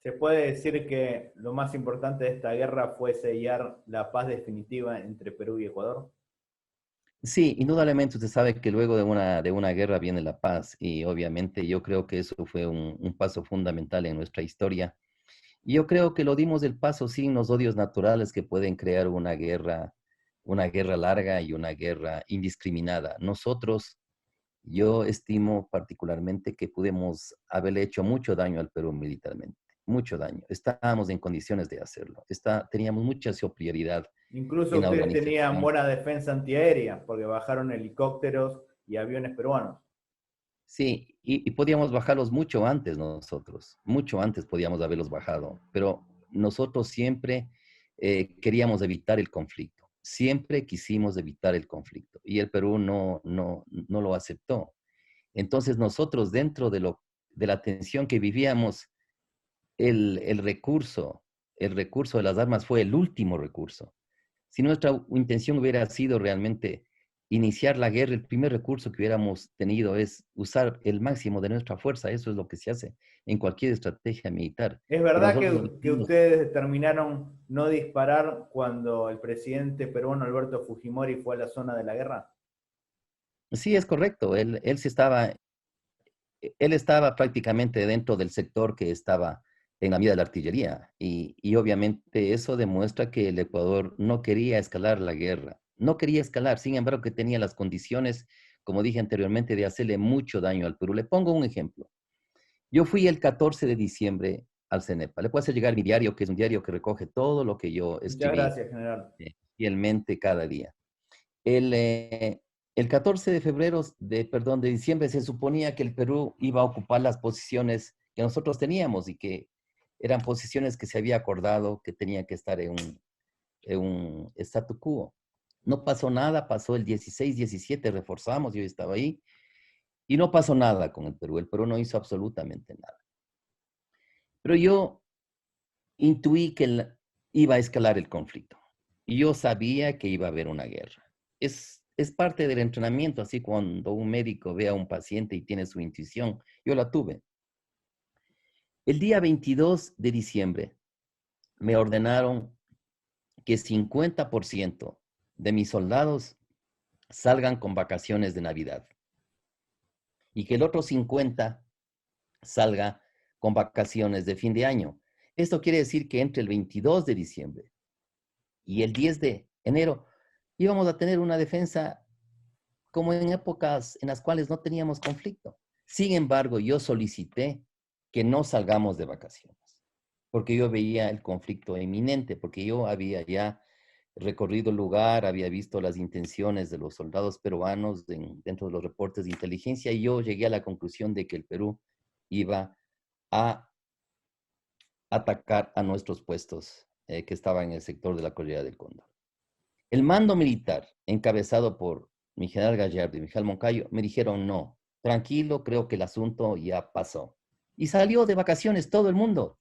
¿Se puede decir que lo más importante de esta guerra fue sellar la paz definitiva entre Perú y Ecuador? Sí, indudablemente usted sabe que luego de una guerra viene la paz y obviamente yo creo que eso fue un paso fundamental en nuestra historia. Y yo creo que lo dimos el paso sin los odios naturales que pueden crear una guerra larga y una guerra indiscriminada. Nosotros, yo estimo particularmente que pudimos haberle hecho mucho daño al Perú militarmente, mucho daño. Estábamos en condiciones de hacerlo. Teníamos mucha superioridad Incluso en la ustedes tenían organización. buena defensa antiaérea porque bajaron helicópteros y aviones peruanos. Sí, y podíamos bajarlos mucho antes nosotros, mucho antes podíamos haberlos bajado, pero nosotros siempre queríamos evitar el conflicto, siempre quisimos evitar el conflicto y el Perú no lo aceptó. Entonces nosotros dentro de la tensión que vivíamos, el recurso de las armas fue el último recurso. Si nuestra intención hubiera sido realmente iniciar la guerra, el primer recurso que hubiéramos tenido es usar el máximo de nuestra fuerza. Eso es lo que se hace en cualquier estrategia militar. ¿Es Pero verdad nosotros lo que hicimos. ustedes determinaron no disparar cuando el presidente peruano Alberto Fujimori fue a la zona de la guerra? Sí, es correcto. Él estaba prácticamente dentro del sector que estaba en la mira de la artillería y obviamente eso demuestra que el Ecuador no quería escalar la guerra, no quería escalar, sin embargo que tenía las condiciones, como dije anteriormente, de hacerle mucho daño al Perú. Le pongo un ejemplo. Yo fui el 14 de diciembre al CENEPA. Le puedo hacer llegar mi diario, que es un diario que recoge todo lo que yo Muchas escribí gracias, general. fielmente cada día. El, eh, el 14 de febrero, perdón, de diciembre, se suponía que el Perú iba a ocupar las posiciones que nosotros teníamos y que eran posiciones que se había acordado que tenían que estar en un statu quo. No pasó nada, pasó el 16, 17, reforzamos, yo estaba ahí, y no pasó nada con el Perú. El Perú no hizo absolutamente nada. Pero yo intuí que iba a escalar el conflicto. Y yo sabía que iba a haber una guerra. Es parte del entrenamiento, así cuando un médico ve a un paciente y tiene su intuición. Yo la tuve. El día 22 de diciembre me ordenaron que 50% de mis soldados salgan con vacaciones de Navidad y que el otro 50 salga con vacaciones de fin de año. Esto quiere decir que entre el 22 de diciembre y el 10 de enero íbamos a tener una defensa como en épocas en las cuales no teníamos conflicto. Sin embargo, yo solicité que no salgamos de vacaciones, porque yo veía el conflicto inminente, porque yo había ya recorrido el lugar, había visto las intenciones de los soldados peruanos dentro de los reportes de inteligencia y yo llegué a la conclusión de que el Perú iba a atacar a nuestros puestos que estaban en el sector de la Cordillera del Cóndor. El mando militar, encabezado por mi general Gallardo y Miguel Moncayo, me dijeron no, tranquilo, creo que el asunto ya pasó. Y salió de vacaciones todo el mundo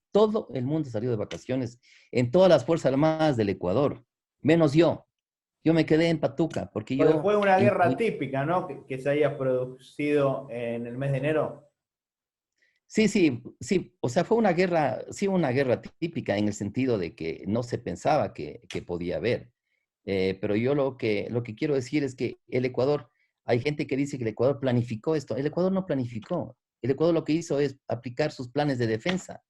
salió de vacaciones en todas las Fuerzas Armadas del Ecuador, menos yo. Yo me quedé en Patuca porque Porque yo, fue una guerra típica, ¿no? Que se haya producido en el mes de enero. sí, sí, sí, o sea, fue una guerra, sí, una guerra típica en el sentido de que no se pensaba que podía haber. Pero yo lo que quiero decir es que el Ecuador, hay gente que dice que el Ecuador planificó esto. El Ecuador no planificó. El Ecuador lo que hizo es aplicar sus planes de defensa,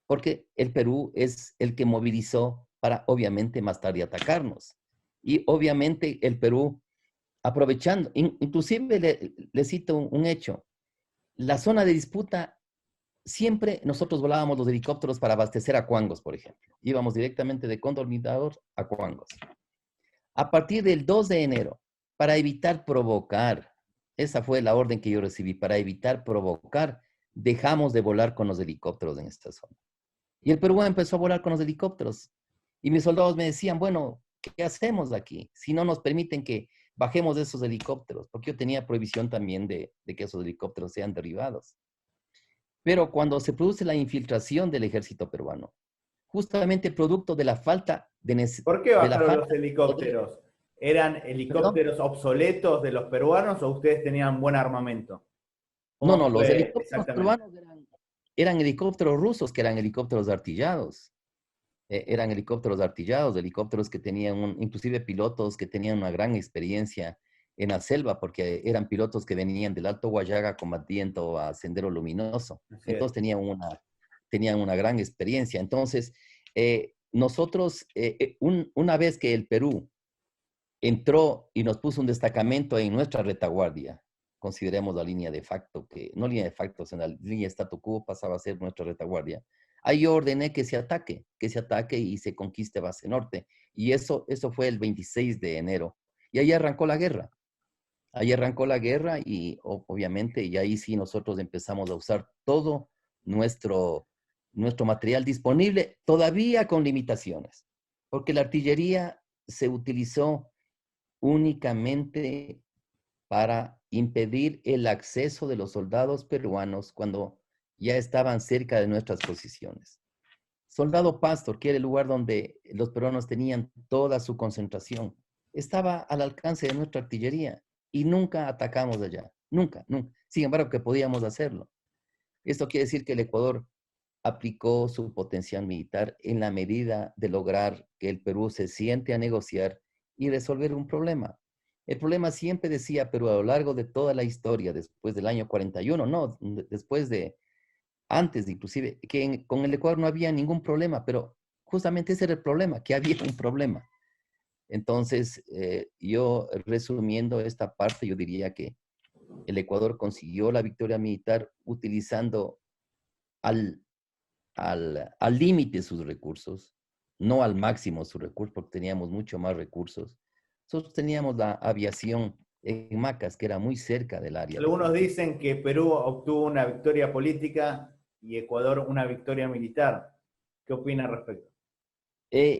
porque el Perú es el que movilizó para, obviamente, más tarde atacarnos. Y obviamente el Perú, aprovechando, inclusive le cito un hecho, la zona de disputa, siempre nosotros volábamos los helicópteros para abastecer a Cuangos, por ejemplo. Íbamos directamente de Cóndor Mirador a Cuangos. A partir del 2 de enero, para evitar provocar, esa fue la orden que yo recibí, para evitar provocar, dejamos de volar con los helicópteros en esta zona. Y el Perú empezó a volar con los helicópteros. Y mis soldados me decían, bueno, ¿qué hacemos aquí? Si no nos permiten que bajemos de esos helicópteros, porque yo tenía prohibición también de que esos helicópteros sean derribados. Pero cuando se produce la infiltración del ejército peruano, justamente producto de la falta ¿Por qué de la bajaron los falta de poder, helicópteros? ¿Eran perdón, helicópteros obsoletos de los peruanos o ustedes tenían buen armamento? no, ¿Cómo no, los fue helicópteros exactamente? peruanos eran, eran helicópteros rusos, que eran helicópteros artillados. Eran helicópteros que tenían, inclusive pilotos que tenían una gran experiencia en la selva, porque eran pilotos que venían del Alto Guayaga combatiendo a Sendero Luminoso. Así es. Entonces tenían una gran experiencia. Entonces, nosotros, una vez que el Perú entró y nos puso un destacamento en nuestra retaguardia, consideremos la línea de facto, que no línea de facto, sino la línea statu quo pasaba a ser nuestra retaguardia. Ahí yo ordené que se ataque y se conquiste base norte. Y eso fue el 26 de enero. Y ahí arrancó la guerra. Ahí arrancó la guerra y obviamente, y ahí sí nosotros empezamos a usar todo nuestro material disponible, todavía con limitaciones, porque la artillería se utilizó únicamente para impedir el acceso de los soldados peruanos cuando ya estaban cerca de nuestras posiciones. Soldado Pastor, que era el lugar donde los peruanos tenían toda su concentración, estaba al alcance de nuestra artillería y nunca atacamos allá, nunca, nunca. Sin embargo, que podíamos hacerlo. Esto quiere decir que el Ecuador aplicó su potencial militar en la medida de lograr que el Perú se siente a negociar y resolver un problema. El problema siempre decía Perú a lo largo de toda la historia, después del año 41, no, después de, antes de inclusive, que con el Ecuador no había ningún problema, pero justamente ese era el problema, que había un problema. Entonces, yo resumiendo esta parte, yo diría que el Ecuador consiguió la victoria militar utilizando al al límite sus recursos, no al máximo sus recursos, porque teníamos mucho más recursos. Nosotros teníamos la aviación en Macas, que era muy cerca del área de Algunos frontera. dicen que Perú obtuvo una victoria política y Ecuador una victoria militar. ¿Qué opina al respecto?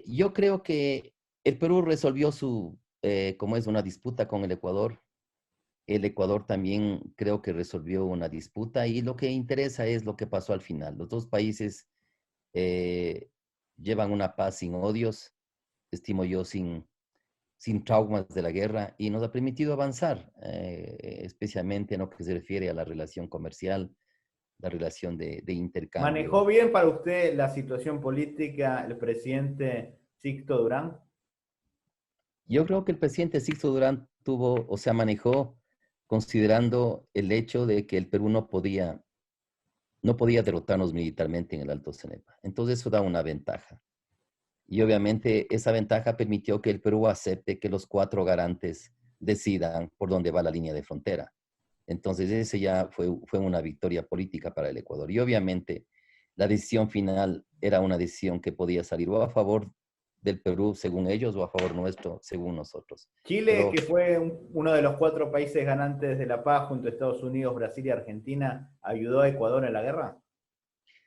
Yo creo que el Perú resolvió como es una disputa con el Ecuador también creo que resolvió una disputa y lo que interesa es lo que pasó al final. Los dos países eh, llevan una paz sin odios, estimo yo, sin traumas de la guerra y nos ha permitido avanzar, especialmente en lo que se refiere a la relación comercial, la relación de ¿Manejó intercambio. bien para usted la situación política el presidente Sixto Durán? Yo creo que el presidente Sixto Durán manejó considerando el hecho de que el Perú no podía derrotarnos militarmente en el Alto Cenepa. Entonces eso da una ventaja. Y obviamente esa ventaja permitió que el Perú acepte que los cuatro garantes decidan por dónde va la línea de frontera. Entonces, ese ya fue una victoria política para el Ecuador. Y obviamente, la decisión final era una decisión que podía salir o a favor del Perú, según ellos, o a favor nuestro, según nosotros. Chile, Pero que fue uno de los 4 países ganantes de la paz junto a Estados Unidos, Brasil y Argentina, ¿ayudó a Ecuador en la guerra?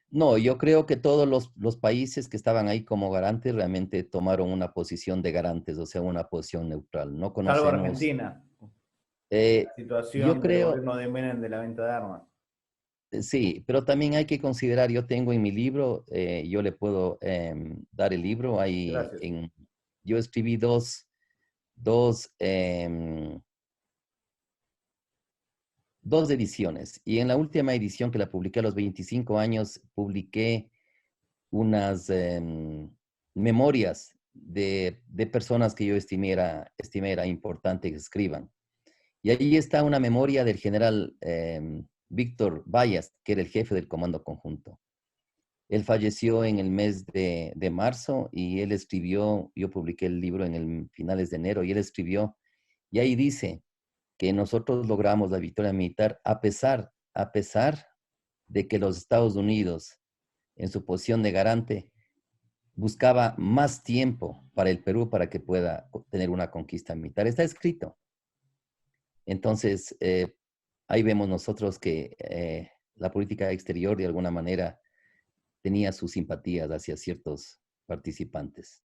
no, yo creo que todos los países que estaban ahí como garantes realmente tomaron una posición de garantes, o sea, una posición neutral. No Salvo conocemos. Argentina, eh, la yo situación del creo, gobierno de Menem de la venta de armas. Sí, pero también hay que considerar, yo tengo en mi libro, yo le puedo dar el libro, Gracias. yo escribí dos, em, dos ediciones y en la última edición que la publiqué a los 25 años, publiqué unas memorias de personas que yo estimé era importante que escriban. Y ahí está una memoria del general Víctor Vallas, que era el jefe del Comando Conjunto. Él falleció en el mes de marzo y él escribió, yo publiqué el libro en el finales de enero y él escribió, y ahí dice que nosotros logramos la victoria militar a pesar de que los Estados Unidos, en su posición de garante, buscaba más tiempo para el Perú para que pueda tener una conquista militar. Está escrito. Entonces, ahí vemos nosotros que la política exterior de alguna manera tenía sus simpatías hacia ciertos participantes.